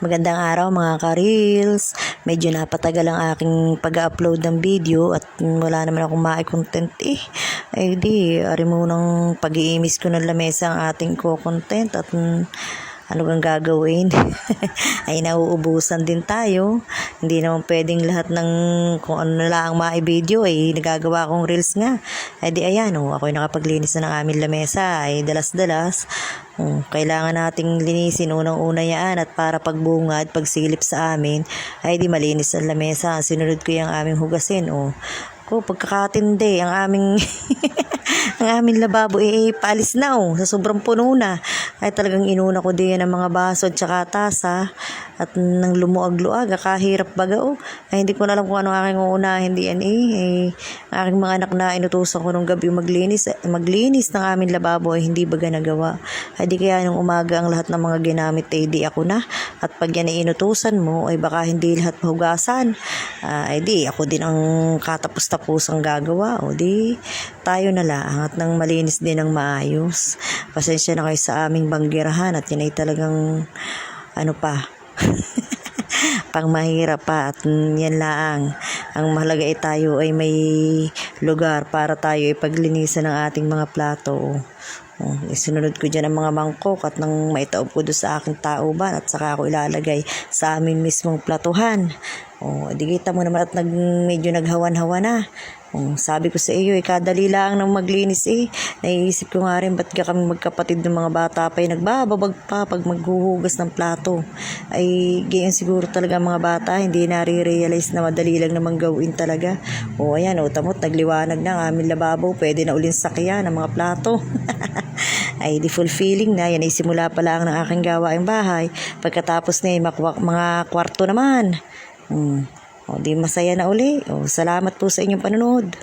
Magandang araw mga ka-reels. Medyo napatagal ang aking pag-upload ng video at wala naman akong ma-content Ay di, ari mo nang pag-iimis ko ng lamesa ang ating content at ano bang gagawin? Ay nauubusan din tayo. Hindi naman pwedeng lahat ng kung ano na lang ma-video ay nagagawa kong reels nga. Ay di ayan, ako'y nakapaglinis na ng aming lamesa. Ay dalas-dalas. Kailangan nating linisin unang-una yan at para pagbungad, pagsilip sa amin, ay di malinis ang lamesa. Sinunod ko yung aming hugasin. Pagkakatindi, ang aming ang aming lababo paalis na sa sobrang puno na. Ay talagang inuna ko din ang mga baso at saka tasa at nang lumuag-luag, kahirap baga Ay hindi ko na alam kung ano aking uunahin diyan ang aking mga anak na inutusan ko nung gabi maglinis ng aming lababo ay hindi baga nagawa. Ay di kaya nung umaga ang lahat ng mga ginamit di ako na. At pag yan ay inutusan mo ay baka hindi lahat mahugasan. Ay di ako din ang katapos-tapos ang gagawa. Di tayo na lang at nang malinis din ng maayos. Pasensya na kayo sa aming banggirahan at yan ay talagang pang mahirap pa at yan lang. Ang mahalaga tayo ay may lugar para tayo paglinisan ng ating mga plato. Isunod ko dyan ang mga mangkok at nang maitaob ko doon sa aking tauban at saka ako ilalagay sa amin mismong platuhan. Di kita mo naman at medyo naghawan-hawa na. Sabi ko sa iyo, kadali lang nang maglinis Naiisip ko nga rin, ba't ka kami magkapatid ng mga bata pa nagbababag pa pag maghuhugas ng plato. Ay, gayon siguro talaga mga bata, hindi nare-realize na madali lang namang gawin talaga. Ayan, tamot, nagliwanag na ang aming lababo, pwede na uling sakyan ng mga plato. Ay, di fulfilling na. Yan ay simula pa lang ng aking gawaing bahay. Pagkatapos na mga kwarto naman. Di masaya na uli. Salamat po sa inyong panonood.